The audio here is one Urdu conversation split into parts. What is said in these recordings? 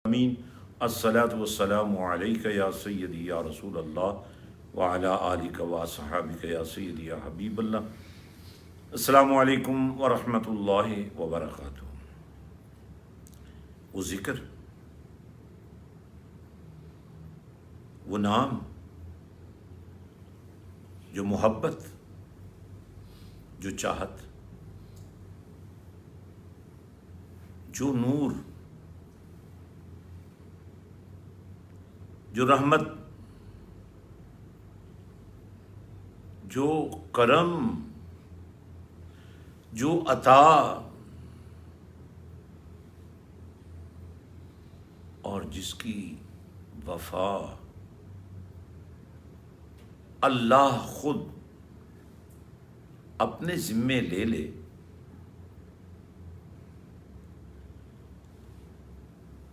امین الصلاۃ والسلام علیک یا سیدی یا رسول اللہ وعلی آلک و اصحابک یا سیدی یا حبیب اللہ۔ السلام علیکم ورحمۃ اللہ وبرکاتہ۔ وہ ذکر، وہ نام جو محبت، جو چاہت، جو نور، جو رحمت، جو کرم، جو عطا اور جس کی وفا اللہ خود اپنے ذمے لے لے،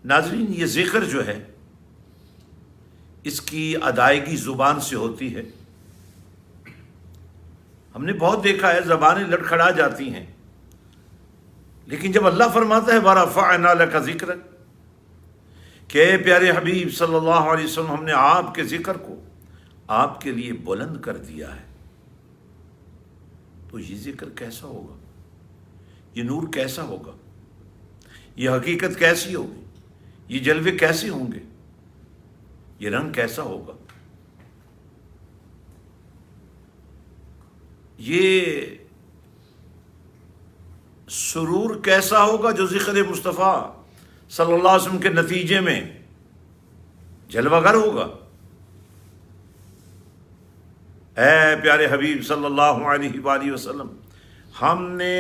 ناظرین یہ ذکر جو ہے اس کی ادائیگی زبان سے ہوتی ہے۔ ہم نے بہت دیکھا ہے زبانیں لڑکھڑا جاتی ہیں، لیکن جب اللہ فرماتا ہے وَرَفَعْنَا لَكَ ذِكْرَكَ کہ اے پیارے حبیب صلی اللہ علیہ وسلم ہم نے آپ کے ذکر کو آپ کے لیے بلند کر دیا ہے، تو یہ ذکر کیسا ہوگا، یہ نور کیسا ہوگا، یہ حقیقت کیسی ہوگی، یہ جلوے کیسے ہوں گے، یہ رنگ کیسا ہوگا، یہ سرور کیسا ہوگا جو ذکر مصطفیٰ صلی اللہ علیہ وسلم کے نتیجے میں جلوہ گر ہوگا۔ اے پیارے حبیب صلی اللہ علیہ وآلہ وسلم ہم نے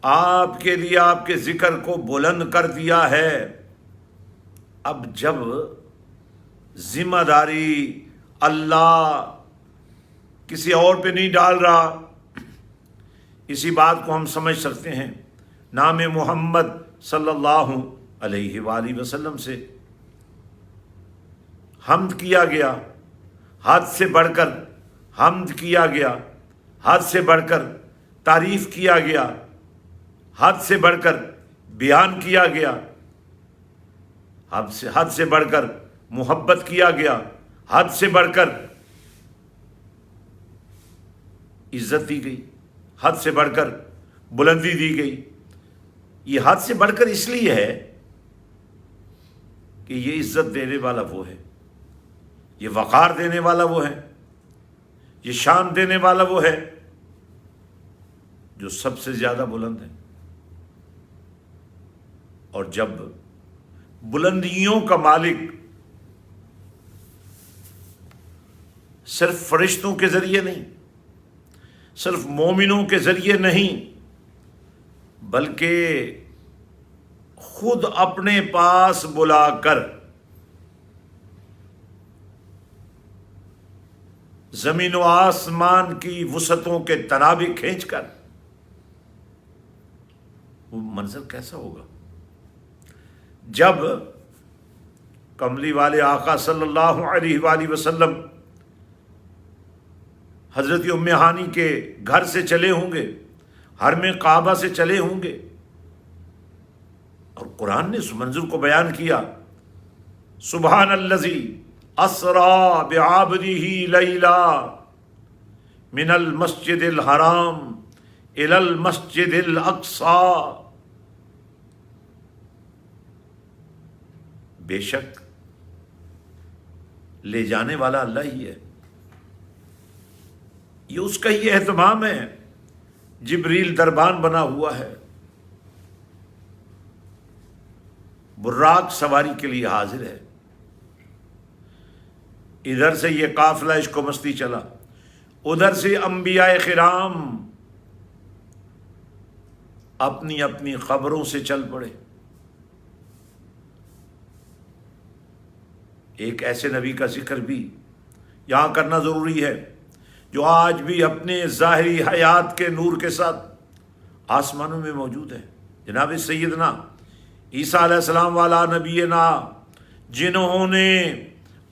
آپ کے لیے آپ کے ذکر کو بلند کر دیا ہے، اب جب ذمہ داری اللہ کسی اور پہ نہیں ڈال رہا، اسی بات کو ہم سمجھ سکتے ہیں نام محمد صلی اللہ علیہ وآلہ وسلم سے حمد کیا گیا، حد سے بڑھ کر حمد کیا گیا، حد سے بڑھ کر تعریف کیا گیا، حد سے بڑھ کر بیان کیا گیا، حد سے بڑھ کر محبت کیا گیا، حد سے بڑھ کر عزت دی گئی، حد سے بڑھ کر بلندی دی گئی۔ یہ حد سے بڑھ کر اس لیے ہے کہ یہ عزت دینے والا وہ ہے، یہ وقار دینے والا وہ ہے، یہ شان دینے والا وہ ہے جو سب سے زیادہ بلند ہے۔ اور جب بلندیوں کا مالک صرف فرشتوں کے ذریعے نہیں، صرف مومنوں کے ذریعے نہیں، بلکہ خود اپنے پاس بلا کر زمین و آسمان کی وسعتوں کے تنابیں کھینچ کر، وہ منظر کیسا ہوگا جب کملی والے آقا صلی اللہ علیہ وآلہ وسلم حضرت ام ہانی کے گھر سے چلے ہوں گے، حرم کعبہ سے چلے ہوں گے، اور قرآن نے اس منظر کو بیان کیا، سبحان الذی اسریٰ بعبدہ لیلا من المسجد الحرام الی المسجد الاقصی، بے شک لے جانے والا اللہ ہی ہے، یہ اس کا ہی اہتمام ہے، جبریل دربان بنا ہوا ہے، براق سواری کے لیے حاضر ہے، ادھر سے یہ قافلہ عشق و مستی چلا، ادھر سے انبیاء کرام اپنی اپنی خبروں سے چل پڑے۔ ایک ایسے نبی کا ذکر بھی یہاں کرنا ضروری ہے جو آج بھی اپنے ظاہری حیات کے نور کے ساتھ آسمانوں میں موجود ہے، جناب سیدنا عیسیٰ علیہ السلام والا نبینا، جنہوں نے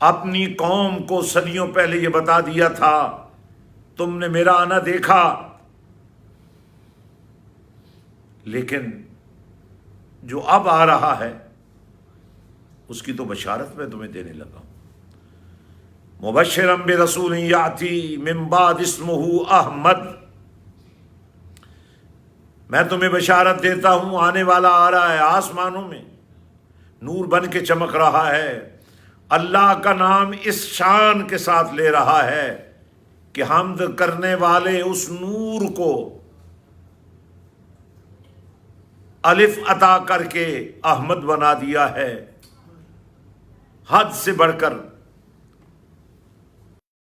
اپنی قوم کو صدیوں پہلے یہ بتا دیا تھا تم نے میرا آنا دیکھا، لیکن جو اب آ رہا ہے اس کی تو بشارت میں تمہیں دینے لگا ہوں۔ مبشرا برسول یاتی من بعد اسمہ احمد، میں تمہیں بشارت دیتا ہوں آنے والا آ رہا ہے، آسمانوں میں نور بن کے چمک رہا ہے، اللہ کا نام اس شان کے ساتھ لے رہا ہے کہ حمد کرنے والے اس نور کو الف عطا کر کے احمد بنا دیا ہے۔ حد سے بڑھ کر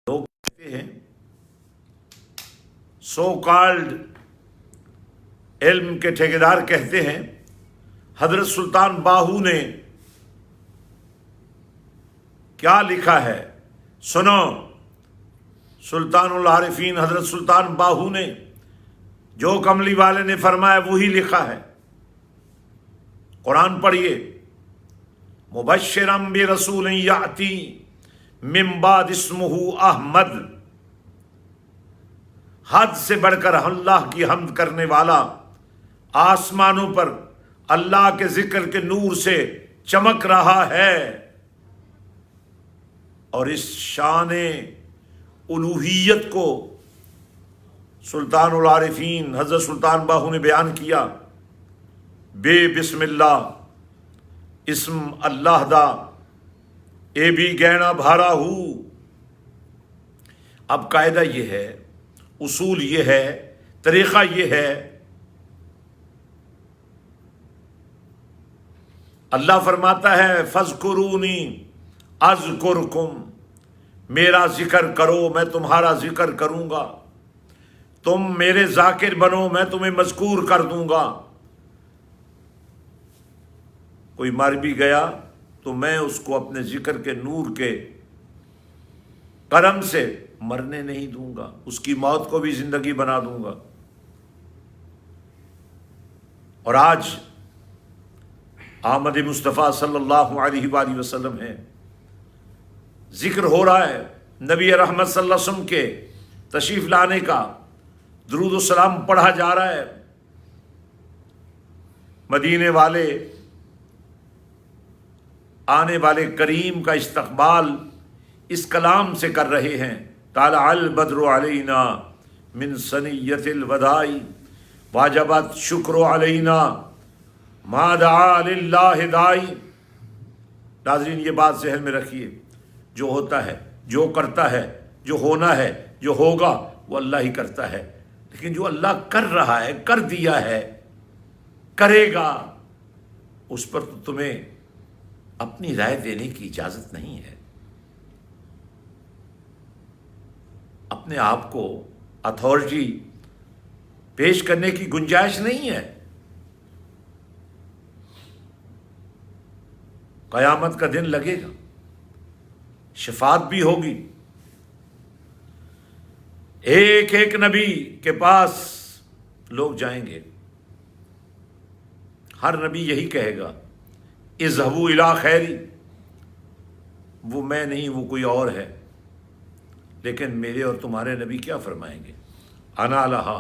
لوگ کہتے ہیں، سو کالڈ علم کے ٹھیکیدار کہتے ہیں، حضرت سلطان باہو نے کیا لکھا ہے سنو۔ سلطان العارفین حضرت سلطان باہو نے جو کملی والے نے فرمایا وہی لکھا ہے۔ قرآن پڑھیے، مبشرا برسول یاتی من بعد اسمہ احمد، حد سے بڑھ کر اللہ کی حمد کرنے والا آسمانوں پر اللہ کے ذکر کے نور سے چمک رہا ہے، اور اس شان الوہیت کو سلطان العارفین حضرت سلطان باہو نے بیان کیا۔ بے بسم اللہ اسم اللہ دا اے بھی گہنا بھارا ہو۔ اب قاعدہ یہ ہے، اصول یہ ہے، طریقہ یہ ہے، اللہ فرماتا ہے فاذکرونی اذکرکم، میرا ذکر کرو میں تمہارا ذکر کروں گا، تم میرے ذاکر بنو میں تمہیں مذکور کر دوں گا۔ کوئی مر بھی گیا تو میں اس کو اپنے ذکر کے نور کے کرم سے مرنے نہیں دوں گا، اس کی موت کو بھی زندگی بنا دوں گا۔ اور آج آمد مصطفیٰ صلی اللہ علیہ وآلہ وسلم ہے، ذکر ہو رہا ہے نبی رحمت صلی اللہ علیہ وسلم کے تشریف لانے کا، درود و سلام پڑھا جا رہا ہے، مدینے والے آنے والے کریم کا استقبال اس کلام سے کر رہے ہیں۔ طلع البدر علینا من ثنیۃ الوداع واجبت شکر علینا ما دعا للہ داعی۔ ناظرین یہ بات ذہن میں رکھیے، جو ہوتا ہے، جو کرتا ہے، جو ہونا ہے، جو ہوگا وہ اللہ ہی کرتا ہے، لیکن جو اللہ کر رہا ہے، کر دیا ہے، کرے گا، اس پر تو تمہیں اپنی رائے دینے کی اجازت نہیں ہے، اپنے آپ کو اتھارٹی پیش کرنے کی گنجائش نہیں ہے۔ قیامت کا دن لگے گا، شفاعت بھی ہوگی، ایک ایک نبی کے پاس لوگ جائیں گے، ہر نبی یہی کہے گا اذهبوا الی خیری، وہ میں نہیں وہ کوئی اور ہے، لیکن میرے اور تمہارے نبی کیا فرمائیں گے؟ انا لہا۔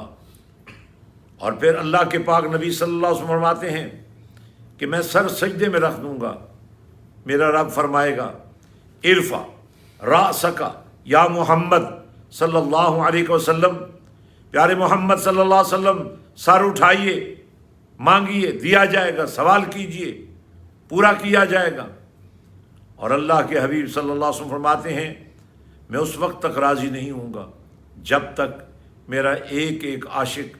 اور پھر اللہ کے پاک نبی صلی اللہ علیہ وسلم فرماتے ہیں کہ میں سر سجدے میں رکھ دوں گا، میرا رب فرمائے گا ارفع رأسک یا محمد صلی اللہ علیہ وسلم، پیارے محمد صلی اللہ علیہ وسلم سر اٹھائیے، مانگیے دیا جائے گا، سوال کیجئے پورا کیا جائے گا۔ اور اللہ کے حبیب صلی اللہ علیہ وسلم فرماتے ہیں میں اس وقت تک راضی نہیں ہوں گا جب تک میرا ایک ایک عاشق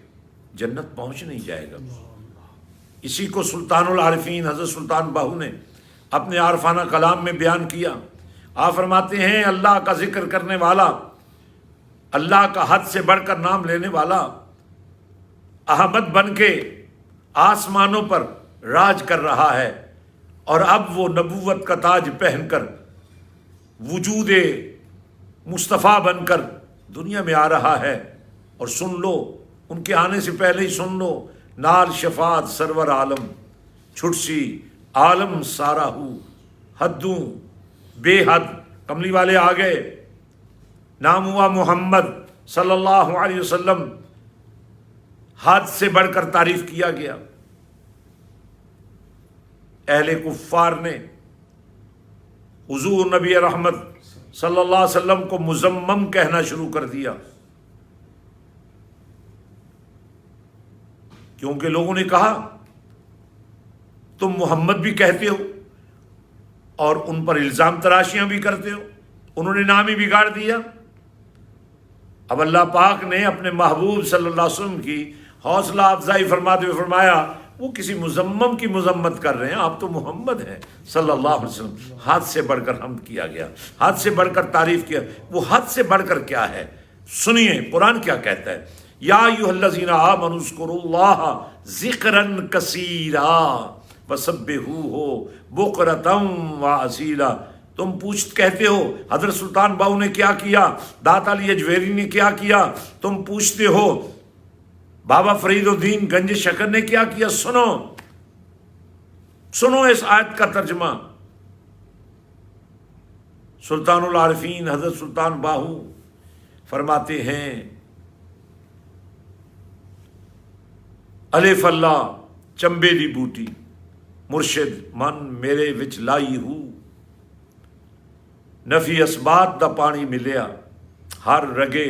جنت پہنچ نہیں جائے گا۔ اسی کو سلطان العارفین حضرت سلطان باہو نے اپنے عارفانہ کلام میں بیان کیا۔ آپ فرماتے ہیں اللہ کا ذکر کرنے والا، اللہ کا حد سے بڑھ کر نام لینے والا احمد بن کے آسمانوں پر راج کر رہا ہے، اور اب وہ نبوت کا تاج پہن کر وجود مصطفیٰ بن کر دنیا میں آ رہا ہے۔ اور سن لو، ان کے آنے سے پہلے ہی سن لو، نال شفاعت سرور عالم چھٹسی عالم سارا ہو، حدوں بے حد، کملی والے آ گئے، نام ہوا محمد صلی اللہ علیہ وسلم، حد سے بڑھ کر تعریف کیا گیا۔ اہل کفار نے حضور نبی رحمت صلی اللہ علیہ وسلم کو مزمم کہنا شروع کر دیا، کیونکہ لوگوں نے کہا تم محمد بھی کہتے ہو اور ان پر الزام تراشیاں بھی کرتے ہو، انہوں نے نام ہی بگاڑ دیا۔ اب اللہ پاک نے اپنے محبوب صلی اللہ علیہ وسلم کی حوصلہ افزائی فرماتے ہوئے فرمایا وہ کسی مزمم کی مذمت کر رہے ہیں، آپ تو محمد ہیں صلی اللہ علیہ وسلم۔ حد سے بڑھ کر حمد کیا گیا، حد سے بڑھ کر تعریف کیا۔ وہ حد سے بڑھ کر کیا ہے؟ سنیے قرآن کیا کہتا ہے، یا ایھا الذین آمنوا اذکروا اللہ ذکرا کثیرا وسبحوہ بکرۃ وأصیلا۔ تم کہتے ہو حضرت سلطان باہو نے کیا کیا، داتا علی اجویری نے کیا کیا، تم پوچھتے ہو بابا فرید الدین گنج شکر نے کیا کیا۔ سنو سنو اس آیت کا ترجمہ۔ سلطان العارفین حضرت سلطان باہو فرماتے ہیں الف اللہ چمبے دی بوٹی مرشد من میرے وچ لائی ہوں، نفی اسبات دا پانی ملیا ہر رگے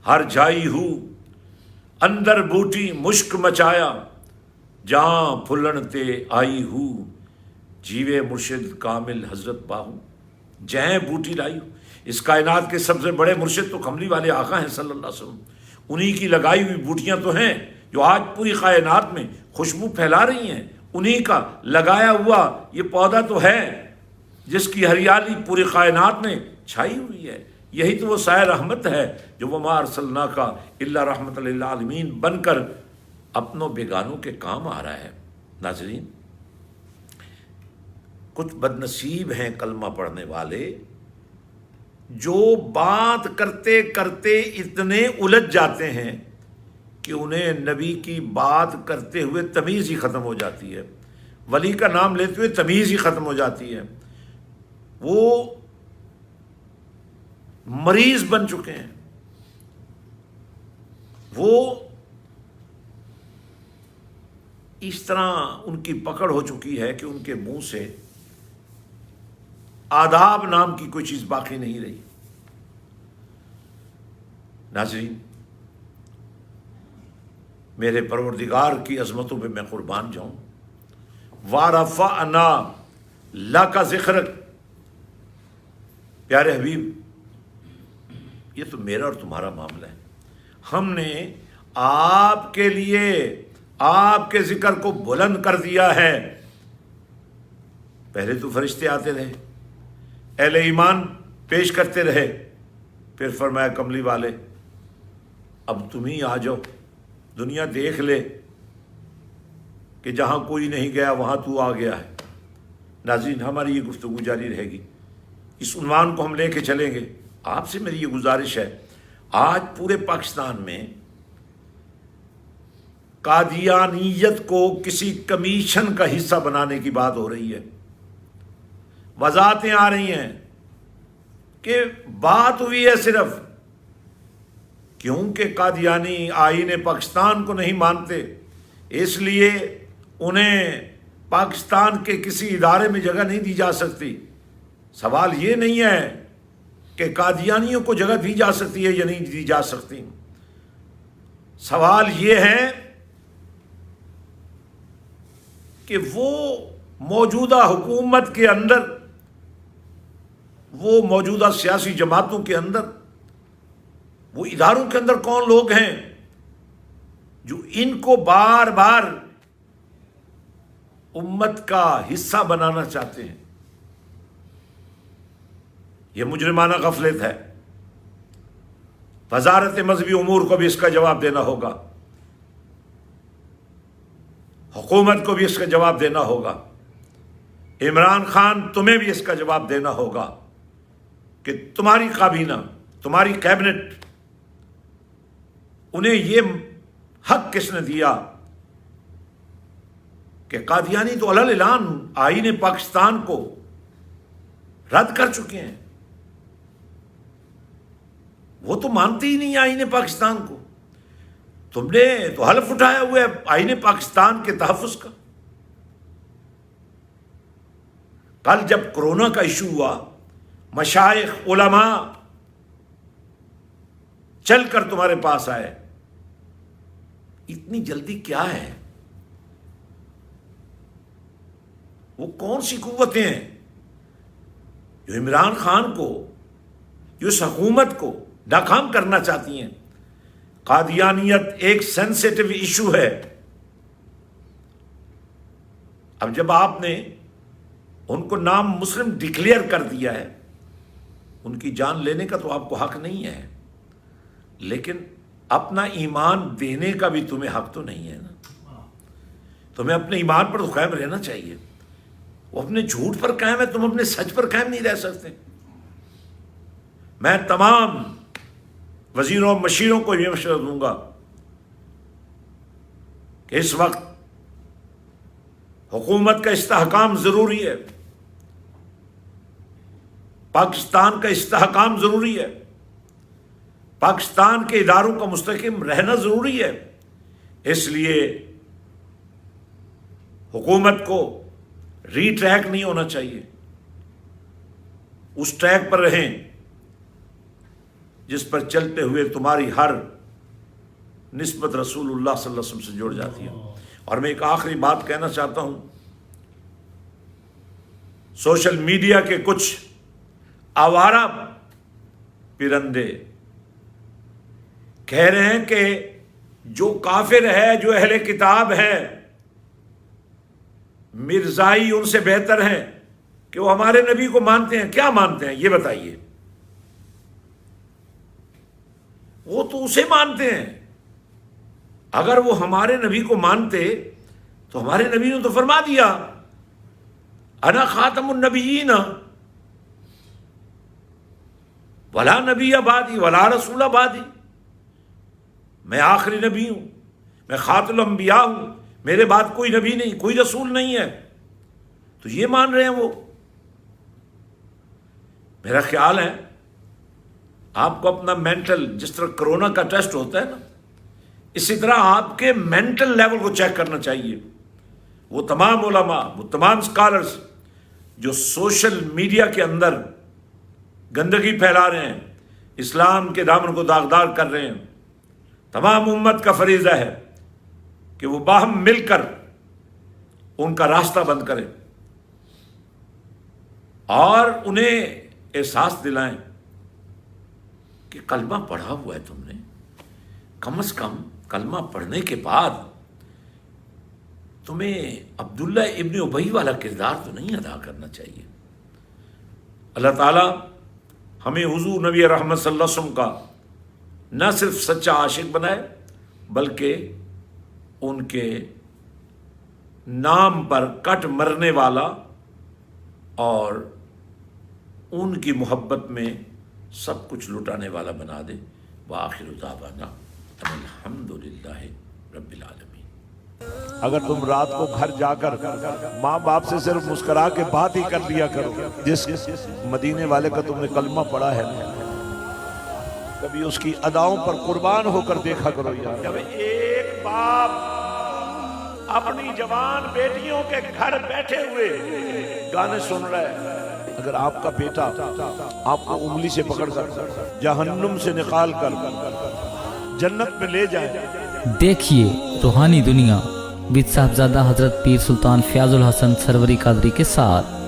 ہر جائی ہوں، اندر بوٹی مشک مچایا جہاں پھلن تے آئی ہوں، جیوے مرشد کامل حضرت باہو جہیں بوٹی لائی ہوں۔ اس کائنات کے سب سے بڑے مرشد تو کملی والے آقا ہیں صلی اللہ علیہ وسلم، انہی کی لگائی ہوئی بوٹیاں تو ہیں جو آج پوری کائنات میں خوشبو پھیلا رہی ہیں، انہی کا لگایا ہوا یہ پودا تو ہے جس کی ہریالی پوری کائنات میں چھائی ہوئی ہے۔ یہی تو وہ سایہ رحمت ہے جو وما ارسلناک الا رحمت للعالمین بن کر اپنوں بیگانوں کے کام آ رہا ہے۔ ناظرین، کچھ بد نصیب ہیں کلمہ پڑھنے والے جو بات کرتے کرتے اتنے الجھ جاتے ہیں کہ انہیں نبی کی بات کرتے ہوئے تمیز ہی ختم ہو جاتی ہے، ولی کا نام لیتے ہوئے تمیز ہی ختم ہو جاتی ہے۔ وہ مریض بن چکے ہیں، وہ اس طرح ان کی پکڑ ہو چکی ہے کہ ان کے منہ سے آداب نام کی کوئی چیز باقی نہیں رہی۔ ناظرین، میرے پروردگار کی عظمتوں پہ میں قربان جاؤں۔ وَرَفَعْنَا لَكَ ذِکْرَکَ، پیارے حبیب یہ تو میرا اور تمہارا معاملہ ہے، ہم نے آپ کے لیے آپ کے ذکر کو بلند کر دیا ہے۔ پہلے تو فرشتے آتے رہے، اہل ایمان پیش کرتے رہے، پھر فرمایا کملی والے اب تم ہی آ جاؤ، دنیا دیکھ لے کہ جہاں کوئی نہیں گیا وہاں تو آ گیا ہے۔ ناظرین، ہماری یہ گفتگو جاری رہے گی، اس عنوان کو ہم لے کے چلیں گے۔ آپ سے میری یہ گزارش ہے، آج پورے پاکستان میں قادیانیت کو کسی کمیشن کا حصہ بنانے کی بات ہو رہی ہے، وضاحتیں آ رہی ہیں کہ بات ہوئی ہے صرف کیونکہ قادیانی آئین پاکستان کو نہیں مانتے اس لیے انہیں پاکستان کے کسی ادارے میں جگہ نہیں دی جا سکتی۔ سوال یہ نہیں ہے کہ قادیانیوں کو جگہ دی جا سکتی ہے یا نہیں دی جا سکتی، سوال یہ ہے کہ وہ موجودہ حکومت کے اندر، وہ موجودہ سیاسی جماعتوں کے اندر، وہ اداروں کے اندر کون لوگ ہیں جو ان کو بار بار امت کا حصہ بنانا چاہتے ہیں۔ یہ مجرمانہ غفلت ہے۔ وزارت مذہبی امور کو بھی اس کا جواب دینا ہوگا، حکومت کو بھی اس کا جواب دینا ہوگا، عمران خان تمہیں بھی اس کا جواب دینا ہوگا کہ تمہاری کابینہ، تمہاری کیبنٹ، انہیں یہ حق کس نے دیا کہ قادیانی تو علی الاعلان آئین پاکستان کو رد کر چکے ہیں، وہ تو مانتے ہی نہیں آئین پاکستان کو، تم نے تو حلف اٹھایا ہوا ہے آئین پاکستان کے تحفظ کا۔ کل جب کرونا کا ایشو ہوا، مشائخ علماء چل کر تمہارے پاس آئے، اتنی جلدی کیا ہے؟ وہ کون سی قوتیں ہیں جو عمران خان کو، جو اس حکومت کو ناکام کرنا چاہتی ہیں؟ قادیانیت ایک سینسیٹیو ایشو ہے۔ اب جب آپ نے ان کو نام مسلم ڈکلیئر کر دیا ہے، ان کی جان لینے کا تو آپ کو حق نہیں ہے، لیکن اپنا ایمان دینے کا بھی تمہیں حق تو نہیں ہے نا۔ تمہیں اپنے ایمان پر تو قائم رہنا چاہیے۔ وہ اپنے جھوٹ پر قائم ہے، تم اپنے سچ پر قائم نہیں رہ سکتے۔ میں تمام وزیروں اور مشیروں کو یہ مشورہ دوں گا کہ اس وقت حکومت کا استحکام ضروری ہے، پاکستان کا استحکام ضروری ہے، پاکستان کے اداروں کا مستحکم رہنا ضروری ہے۔ اس لیے حکومت کو ری ٹریک نہیں ہونا چاہیے، اس ٹریک پر رہیں جس پر چلتے ہوئے تمہاری ہر نسبت رسول اللہ صلی اللہ علیہ وسلم سے جڑ جاتی ہے۔ اور میں ایک آخری بات کہنا چاہتا ہوں، سوشل میڈیا کے کچھ آوارہ پرندے کہہ رہے ہیں کہ جو کافر ہے، جو اہل کتاب ہے، مرزائی ان سے بہتر ہیں کہ وہ ہمارے نبی کو مانتے ہیں۔ کیا مانتے ہیں یہ بتائیے؟ وہ تو اسے مانتے ہیں۔ اگر وہ ہمارے نبی کو مانتے تو ہمارے نبی نے تو فرما دیا انا خاتم النبیین ولا نبی بعدی ولا رسول بعدی، میں آخری نبی ہوں، میں خاتم الانبیاء ہوں، میرے بعد کوئی نبی نہیں، کوئی رسول نہیں ہے۔ تو یہ مان رہے ہیں وہ۔ میرا خیال ہے آپ کو اپنا مینٹل، جس طرح کرونا کا ٹیسٹ ہوتا ہے نا، اسی طرح آپ کے مینٹل لیول کو چیک کرنا چاہیے۔ وہ تمام علماء، وہ تمام اسکالرز جو سوشل میڈیا کے اندر گندگی پھیلا رہے ہیں، اسلام کے دامن کو داغدار کر رہے ہیں، تمام امت کا فریضہ ہے کہ وہ باہم مل کر ان کا راستہ بند کریں اور انہیں احساس دلائیں کہ کلمہ پڑھا ہوا ہے تم نے، کم از کم کلمہ پڑھنے کے بعد تمہیں عبداللہ ابن ابی والا کردار تو نہیں ادا کرنا چاہیے۔ اللہ تعالیٰ ہمیں حضور نبی رحمت صلی اللہ علیہ وسلم کا نہ صرف سچا عاشق بنائے، بلکہ ان کے نام پر کٹ مرنے والا اور ان کی محبت میں سب کچھ لٹانے والا بنا دے۔ وآخر دعوانا ان الحمدللہ رب العالمین۔ اگر تم رات کو گھر جا کر ماں باپ سے صرف مسکرا کے بات ہی کر لیا کرو، جس مدینے والے کا تم نے کلمہ پڑھا ہے، کبھی اس کی اداؤں پر قربان ہو کر دیکھا کرو یار۔ جب ایک باپ اپنی جوان بیٹیوں کے گھر بیٹھے ہوئے گانے سن رہا ہے، اگر آپ کا بیٹا آپ کو انگلی سے پکڑ کر جہنم سے نکال کر جنت میں لے جائے۔ دیکھیے روحانی دنیا وِد صاحبزادہ حضرت پیر سلطان فیاض الحسن سروری قادری کے ساتھ۔